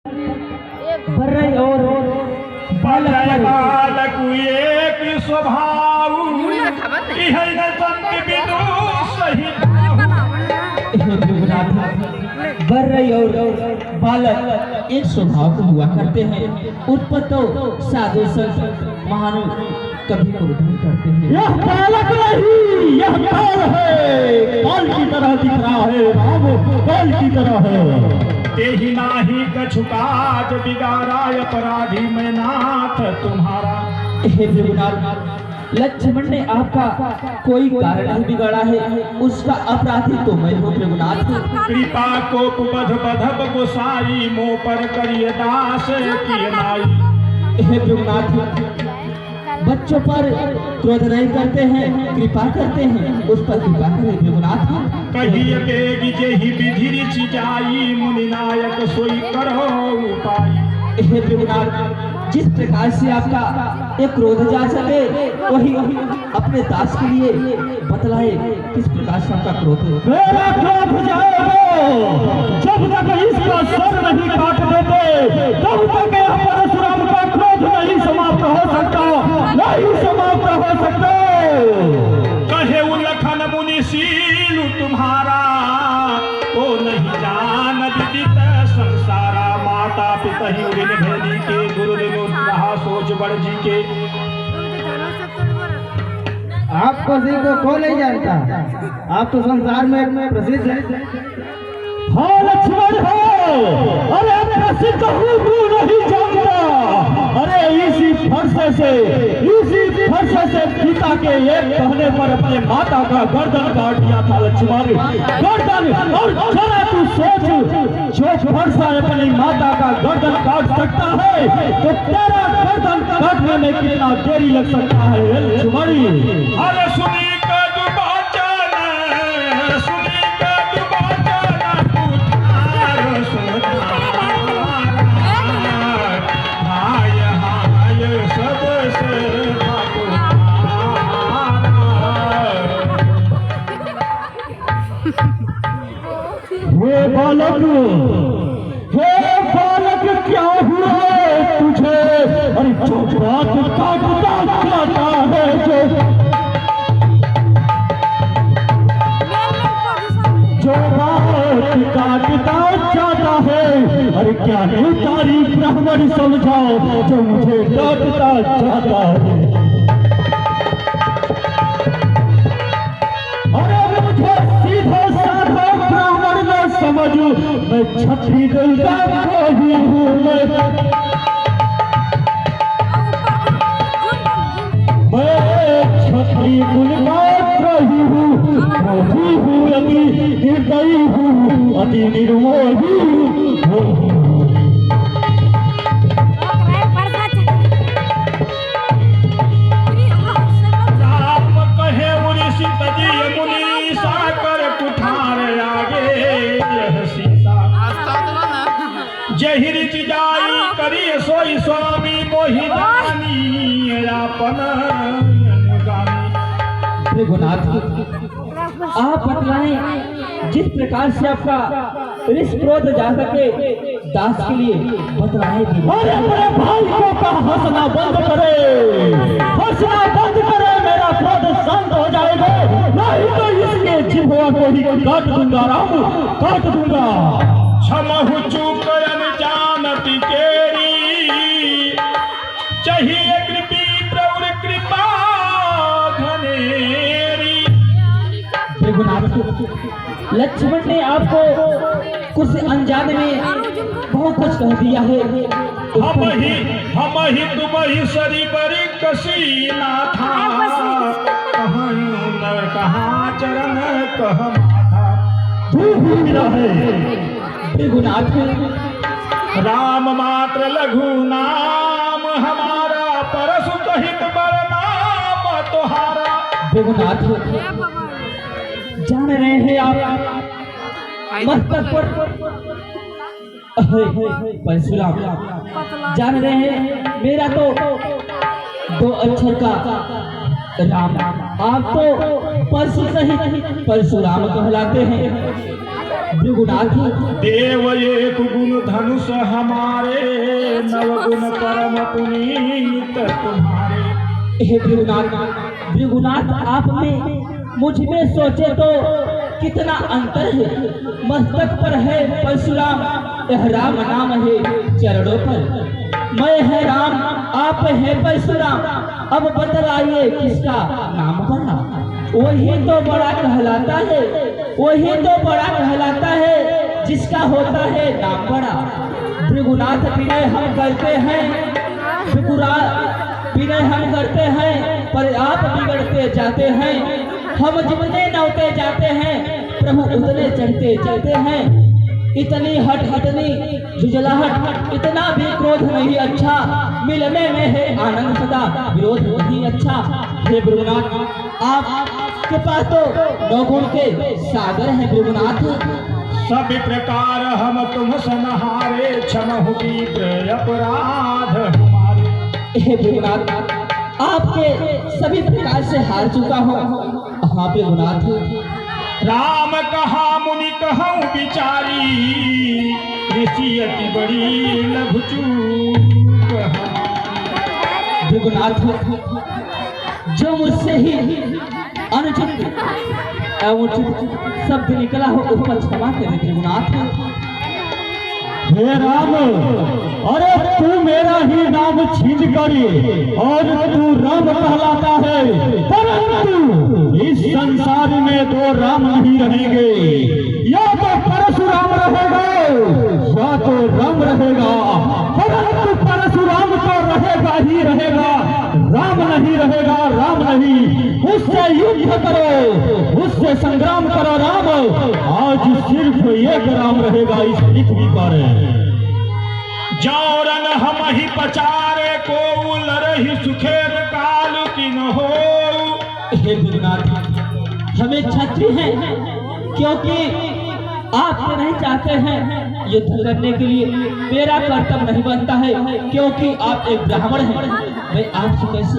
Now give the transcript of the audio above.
बर्रई और बालक एक स्वभाव बर्रई और बालक एक स्वभाव को हुआ करते हैं। उत्पत्ति तो साधु संत महान कभी क्रोध नहीं करते हैं। यह बालक नहीं, यह बाल है, बाल की तरह दिख रहा है, राम बाल की तरह है। तेहि नाही कछु काज बिगाड़ा अपराधी में नाथ तुम्हारा। हे प्रभुनाथ, लक्ष्मण ने आपका कोई कारण नहीं बिगाड़ा है, उसका अपराधी तो मैं हूँ प्रभुनाथ। कृपा कोप बध बधब गोसाई मोह पर करिए दास किए नाई। हे प्रभुनाथ, बच्चों पर क्रोध नहीं करते हैं, कृपा करते हैं, उस पर कृपा करें प्रभुनाथ। कहिए बेगी जेहि विधि ऋचि जाई मुनि नायक सोई करो उपाय। हे प्रभुनाथ, जिस प्रकार से आपका एक क्रोध जा सके वही अपने दास के लिए बतलाए किस प्रकार से आपका क्रोध है। मेरा क्रोध जाएगा जब तक इसका सर नहीं काट देते, तब तक यह परशुराम का क्रोध नहीं समाप्त हो सकता, नहीं समाप्त हो सकता। कहे उल्लखन मुनिशील तुम्हारा ओ नहीं जान विदित संसारा। माता पिता ही ऋण भेदी के गुरु ऋण रहा सोच बड़ जी के। आपको जी को कौन नहीं जानता, आप तो संसार में प्रसिद्ध है। हाँ लक्ष्मण हो, अरे प्रसिद्ध हूँ तू नहीं जानता। अरे इसी फरसे से पिता के एक कहने पर अपने माता का गर्दन काट दिया था लक्ष्मण, गर्दन। और जरा तू सोच, जो फरसा अपनी माता का गर्दन काट सकता है तो तेरा गर्दन काटने में कितना देरी लग सकता है लक्ष्मण। अरे सुनी हे बालक क्या हुआ तुझे? अरे जो बात काटता जाता है, जो बात काटता जाता है, अरे क्या नहीं तारीफ ब्राह्मण समझाओ जो मुझे काटता जाता है। अरे मुझे सीधे साधा ब्राह्मण न समझू, मैं छठी दुर्गा ही हूँ। मैं छठी दुर्गा ही हूँ, मोही हूँ, अति निर्दयी हूँ, अति निर्मोही हूँ। जहि ऋचि जाई करी सोई स्वामी मोहि जानी आपन गामी। प्रभुनाथ, आप बतलाएं जिस प्रकार से आपका ऋष क्रोध जा सके दास के लिए बतलाएं। अरे अपने भाई को का हंसना बंद करे, हंसना बंद करे, मेरा क्रोध शांत हो जाएगा, नहीं तो इसके जिह्वा को ही काट दूंगा राम, काट दूंगा। क्षमहु चूक अनजानति केरी चाहिए कृपी प्रौर कृपा घनेरी। लक्ष्मण ने आपको कुछ अनजाने में बहुत कुछ कह दिया है। हम ही तुम ही सरी बरी कसी ना था, कहाँ न कहाँ चरण कह माथा। तू ही रहे राम मात्र लघु नाम हमारा, परसु कहित बड़ नाम तुहारा। बेगुनाथ, जान रहे हैं आप मस्तक पर परशुराम, जान रहे हैं मेरा तो दो अक्षर का राम, आप तो परशु सहित परशुराम कहलाते हैं। भृगुनाथ देव एक गुण धनुष हमारे, नवगुण परम पुनीत तुम्हारे। हे भृगुनाथ आप में मुझ में सोचे तो कितना अंतर है। मस्तक पर है परशुराम, यह राम नाम है चरणों पर। मैं है राम, आप है परशुराम, अब बतलाइए किसका नाम बड़ा। वही तो बड़ा कहलाता है, वही तो बड़ा कहलाता है जिसका होता है नाम बड़ा। भृगुनाथ विनय हम करते हैं, विनय हम करते हैं, पर आप बिगड़ते जाते हैं। हम जितने नौते जाते हैं, प्रभु उतने चढ़ते चलते हैं। इतनी हट इतनी झुझलाहट, इतना भी क्रोध नहीं अच्छा। मिलने में है आनंद सदा, विरोध नहीं अच्छा। हे भृगुनाथ आपके पास तो नौगुण के सागर है भृगुनाथ। सब प्रकार हम तुम समहारे, क्षमहु कीत्र अपराध हमारे। हे भृगुनाथ आपके सभी प्रकार से हार चुका हूँ। हाँ भृगुनाथ राम कहा मुनि कहूँ बिचारी, ऋषि अति बड़ी लघु चूक हमारी। भृगुनाथ जो मुझसे ही अनुचित शब्द निकला हो उस पर क्षमा करें भृगुनाथ। हे राम, अरे तू मेरा ही नाम छीन करी और तू राम कहलाता है, परंतु इस संसार में दो राम नहीं रहेंगे। या तो परशुराम रहेगा या तो राम रहेगा, परंतु परशुराम तो रहेगा ही रहेगा, राम नहीं रहेगा। राम नहीं, उससे युद्ध करो, उससे संग्राम करो राम। आज सिर्फ एक राम रहेगा इस पृथ्वी पर। जौरन हम ही पचारे को लरहि सुखेर काल की न हो। हे भृगुनाथ हमें क्षत्रिय हैं, क्योंकि आप नहीं चाहते हैं युद्ध करने के लिए। मेरा कर्तव्य नहीं बनता है, क्योंकि आप एक ब्राह्मण हैं। मैं आपसे कैसे